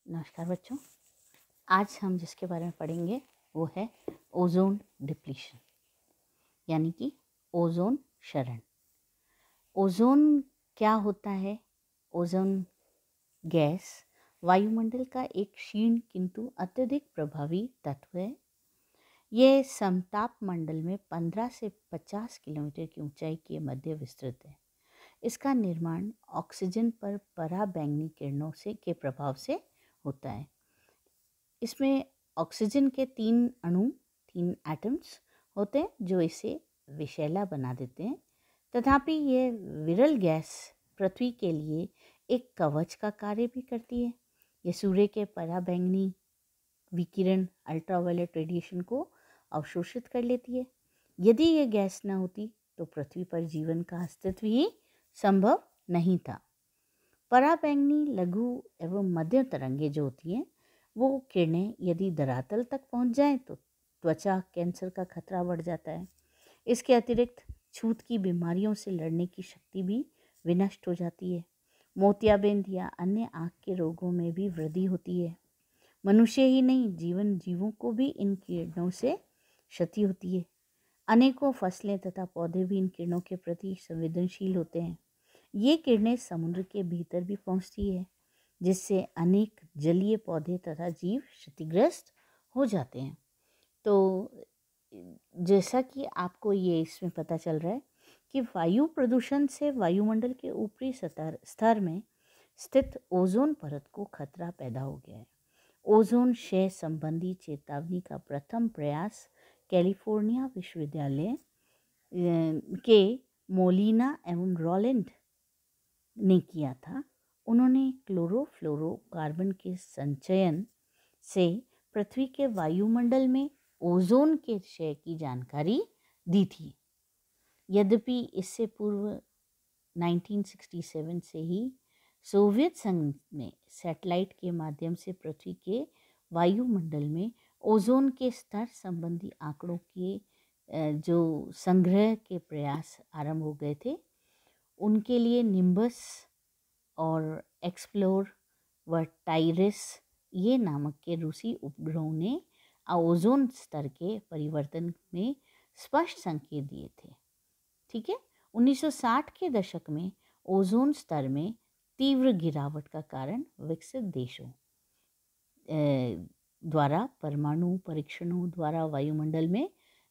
नमस्कार बच्चों। आज हम जिसके बारे में पढ़ेंगे वो है ओजोन डिप्लीशन, यानी कि ओजोन क्षरण। ओजोन क्या होता है? ओजोन गैस वायुमंडल का एक क्षीण किंतु अत्यधिक प्रभावी तत्व है। यह समताप मंडल में 15 से 50 किलोमीटर की ऊंचाई के मध्य विस्तृत है। इसका निर्माण ऑक्सीजन पर पराबैंगनी किरणों के प्रभाव से होता है। इसमें ऑक्सीजन के 3 एटम्स होते हैं जो इसे विषैला बना देते हैं। तथापि यह विरल गैस पृथ्वी के लिए एक कवच का कार्य भी करती है। यह सूर्य के पराबैंगनी विकिरण अल्ट्रावायलेट रेडिएशन को अवशोषित कर लेती है। यदि यह गैस न होती तो पृथ्वी पर जीवन का अस्तित्व ही संभव नहीं था। पराबैंगनी लघु एवं मध्यम तरंगे जो होती हैं वो किरणें यदि धरातल तक पहुंच जाएं तो त्वचा कैंसर का खतरा बढ़ जाता है। इसके अतिरिक्त छूत की बीमारियों से लड़ने की शक्ति भी विनष्ट हो जाती है। मोतियाबिंद या अन्य आँख के रोगों में भी वृद्धि होती है। मनुष्य ही नहीं, जीवों को भी इन किरणों से क्षति होती है। अनेकों फसलें तथा पौधे भी इन किरणों के प्रति संवेदनशील होते हैं। ये किरणें समुद्र के भीतर भी पहुंचती है, जिससे अनेक जलीय पौधे तथा जीव क्षतिग्रस्त हो जाते हैं। तो जैसा कि आपको ये इसमें पता चल रहा है कि वायु प्रदूषण से वायुमंडल के ऊपरी स्तर में स्थित ओजोन परत को खतरा पैदा हो गया है। ओजोन क्षय संबंधी चेतावनी का प्रथम प्रयास कैलिफोर्निया विश्वविद्यालय के मोलिना एवं रॉलेंड ने किया था। उन्होंने क्लोरोफ्लोरोकार्बन के संचयन से पृथ्वी के वायुमंडल में ओजोन के क्षय की जानकारी दी थी। यद्यपि इससे पूर्व 1967 से ही सोवियत संघ ने सैटेलाइट के माध्यम से पृथ्वी के वायुमंडल में ओजोन के स्तर संबंधी आंकड़ों के जो संग्रह के प्रयास आरंभ हो गए थे। उनके लिए निम्बस और एक्सप्लोर व टाइरस ये नामक के रूसी उपग्रहों ने ओजोन स्तर के परिवर्तन में स्पष्ट संकेत दिए थे। ठीक है। 1960 के दशक में ओजोन स्तर में तीव्र गिरावट का कारण विकसित देशों द्वारा परमाणु परीक्षणों द्वारा वायुमंडल में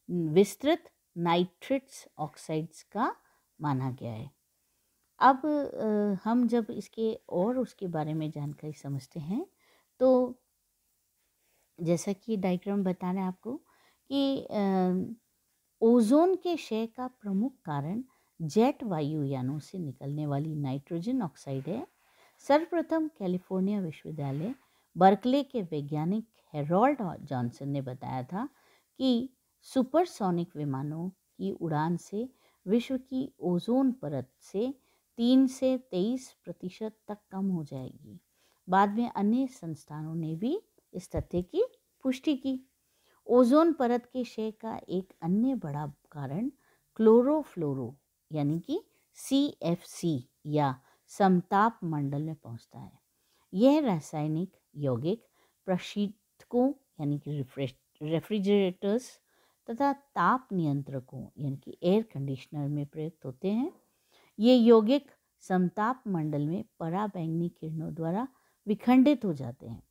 विस्तृत नाइट्रस ऑक्साइड्स का माना गया है। अब हम जब इसके और उसके बारे में जानकारी समझते हैं तो जैसा कि डायग्राम बता रहे हैं आपको कि ओजोन के क्षय का प्रमुख कारण जेट वायुयानों से निकलने वाली नाइट्रोजन ऑक्साइड है। सर्वप्रथम कैलिफोर्निया विश्वविद्यालय बर्कले के वैज्ञानिक हेरोल्ड जॉनसन ने बताया था कि सुपरसोनिक विमानों की उड़ान से विश्व की ओजोन परत से 3 से 23% तक कम हो जाएगी। बाद में अन्य संस्थानों ने भी इस तथ्य की पुष्टि की। ओजोन परत के क्षय का एक अन्य बड़ा कारण क्लोरोफ्लोरो यानी कि CFC या समताप मंडल में पहुंचता है। यह रासायनिक यौगिक प्रशीतकों यानी कि रेफ्रिजरेटर्स तथा ताप नियंत्रकों यानी कि एयर कंडीशनर में प्रयुक्त होते हैं। ये यौगिक समताप मंडल में पराबैंगनी किरणों द्वारा विखंडित हो जाते हैं।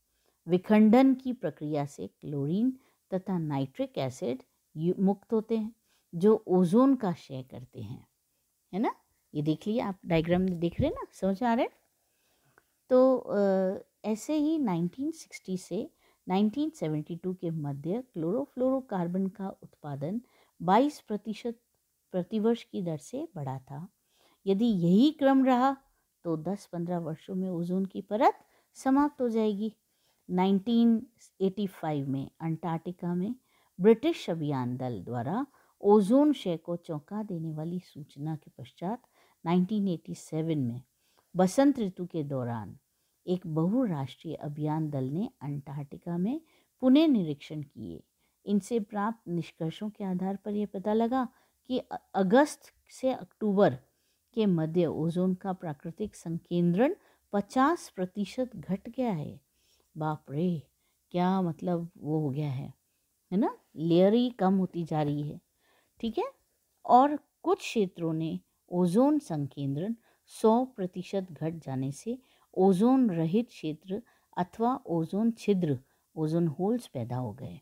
विखंडन की प्रक्रिया से क्लोरीन तथा नाइट्रिक एसिड मुक्त होते हैं जो ओजोन का क्षय करते हैं, है ना। ये देख लिए आप, डायग्राम देख रहे हैं ना, समझ आ रहा है। तो ऐसे ही 1960 से 1972 के मध्य क्लोरोफ्लोरोकार्बन का उत्पादन 22% प्रतिवर्ष की दर से बढ़ा था। यदि यही क्रम रहा तो 10-15 वर्षों में ओजोन की परत समाप्त हो जाएगी। 1985 में अंटार्कटिका में ब्रिटिश अभियान दल द्वारा ओजोन क्षय को चौंका देने वाली सूचना के पश्चात 1987 में बसंत ऋतु के दौरान एक बहुराष्ट्रीय अभियान दल ने अंटार्कटिका में पुनः निरीक्षण किए। इनसे प्राप्त निष्कर्षों के आधार पर यह पता लगा कि अगस्त से अक्टूबर के मध्य ओजोन का प्राकृतिक संकेंद्रण 50% घट गया है। बाप रे, क्या मतलब वो हो गया है ना, लेयर ही कम होती जा रही है। ठीक है, और कुछ क्षेत्रों ने ओजोन संकेंद्रण 100% घट जाने से ओजोन रहित क्षेत्र अथवा ओजोन छिद्र, ओजोन होल्स पैदा हो गए।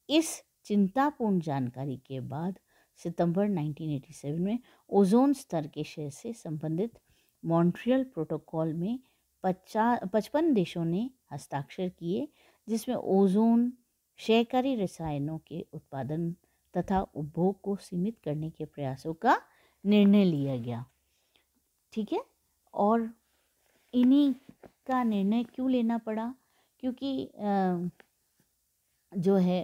इस चिंतापूर्ण जानकारी के बाद सितंबर 1987 में ओजोन स्तर के क्षय से संबंधित मॉन्ट्रियल प्रोटोकॉल में 55 देशों ने हस्ताक्षर किए, जिसमें ओजोन क्षयकारी रसायनों के उत्पादन तथा उपभोग को सीमित करने के प्रयासों का निर्णय लिया गया। ठीक है, और इन्हीं का निर्णय क्यों लेना पड़ा, क्योंकि जो है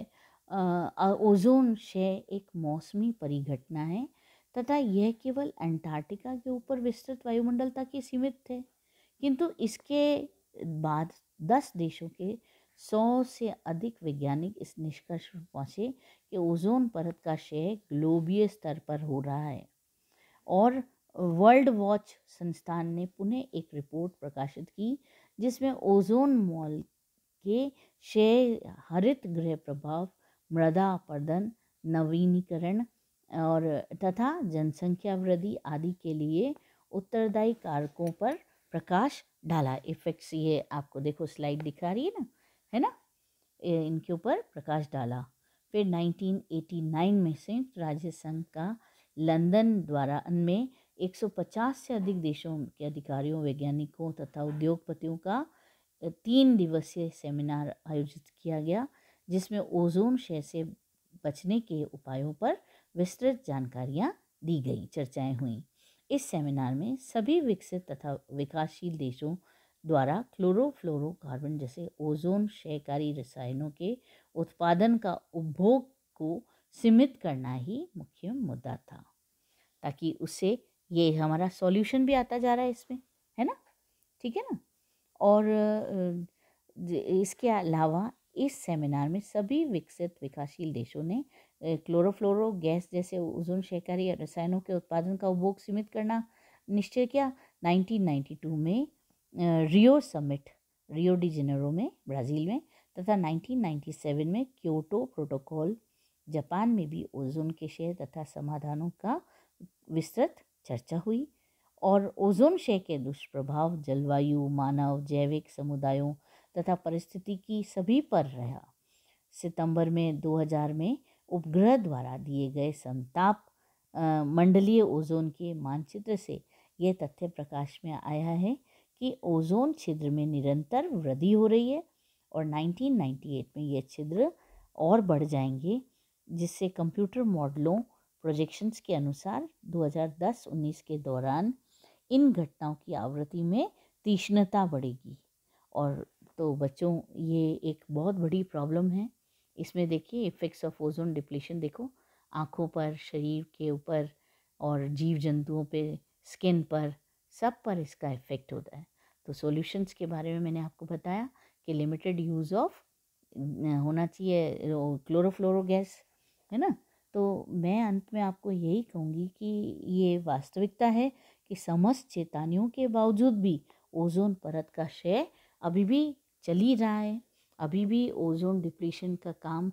ओजोन क्षय एक मौसमी परिघटना है तथा यह केवल अंटार्कटिका के ऊपर विस्तृत वायुमंडल तक ही सीमित थे, किंतु इसके बाद 10 देशों के 100 से अधिक वैज्ञानिक इस निष्कर्ष पर पहुँचे कि ओजोन परत का क्षय ग्लोबीय स्तर पर हो रहा है। और वर्ल्ड वॉच संस्थान ने पुनः एक रिपोर्ट प्रकाशित की जिसमें ओजोन मॉल के क्षय, हरित गृह प्रभाव, मृदा अपरदन, नवीनीकरण और तथा जनसंख्या वृद्धि आदि के लिए उत्तरदायी कारकों पर प्रकाश डाला। इफेक्ट्स ये आपको देखो स्लाइड दिखा रही है ना, इनके ऊपर प्रकाश डाला। फिर 1989 में संयुक्त राज्य संघ का लंदन द्वारा में 150 से अधिक देशों के अधिकारियों, वैज्ञानिकों तथा उद्योगपतियों का 3 दिवसीय सेमिनार आयोजित किया गया, जिसमें ओजोन क्षय से बचने के उपायों पर विस्तृत जानकारियाँ दी गई, चर्चाएं हुई। इस सेमिनार में सभी विकसित तथा विकासशील देशों द्वारा क्लोरोफ्लोरोकार्बन जैसे ओजोन क्षयकारी रसायनों के उत्पादन का उपभोग को सीमित करना ही मुख्य मुद्दा था, ताकि उससे ये हमारा सॉल्यूशन भी आता जा रहा है इसमें, है ना। ठीक है ना। और इसके अलावा इस सेमिनार में सभी विकसित विकासशील देशों ने क्लोरोफ्लोरो गैस जैसे ओजोन क्षयकारी रसायनों के उत्पादन का उपभोग सीमित करना निश्चय किया। 1992 में Rio summit, Rio de Janeiro में, ब्राज़ील में, तथा 1997 में क्योटो प्रोटोकॉल, जापान में भी ओजोन के क्षय तथा समाधानों का विस्तृत चर्चा हुई। और ओजोन क्षय के दुष्प्रभाव जलवायु, मानव, जैविक समुदायों तथा परिस्थितिकी सभी पर रहा। सितंबर में 2000 में उपग्रह द्वारा दिए गए समताप मंडलीय ओजोन के मानचित्र से यह तथ्य प्रकाश में आया है कि ओजोन छिद्र में निरंतर वृद्धि हो रही है और 1998 में यह छिद्र और बढ़ जाएंगे, जिससे कंप्यूटर मॉडलों, प्रोजेक्शंस के अनुसार 2010-19 के दौरान इन घटनाओं की आवृत्ति में तीक्ष्णता बढ़ेगी। और तो बच्चों, ये एक बहुत बड़ी प्रॉब्लम है। इसमें देखिए इफ़ेक्ट्स ऑफ ओजोन डिप्लीशन, देखो आँखों पर, शरीर के ऊपर और जीव जंतुओं पे, स्किन पर, सब पर इसका इफ़ेक्ट होता है। तो सॉल्यूशंस के बारे में मैंने आपको बताया कि लिमिटेड यूज़ ऑफ होना चाहिए क्लोरोफ्लोरो गैस, है ना। तो मैं अंत में आपको यही कहूँगी कि ये वास्तविकता है कि समस्त चेतावनियों के बावजूद भी ओजोन परत का क्षय अभी भी चल ही रहा है। अभी भी ओजोन डिप्लीशन का काम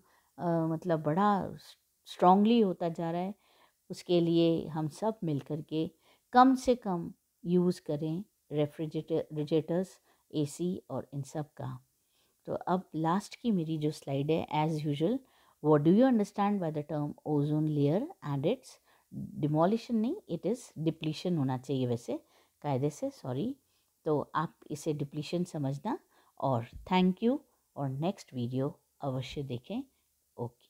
मतलब बड़ा स्ट्रांगली होता जा रहा है। उसके लिए हम सब मिलकर के कम से कम यूज़ करें रेफ्रिजरेटर्स, एसी और इन सब का। तो अब लास्ट की मेरी जो स्लाइड है, as usual, what do you understand by the term ozone layer and its demolition, नहीं, इट इज़ डिप्लीशन होना चाहिए वैसे कायदे से, सॉरी। तो आप इसे डिप्लीशन समझना। और थैंक यू, और नेक्स्ट वीडियो अवश्य देखें। ओके।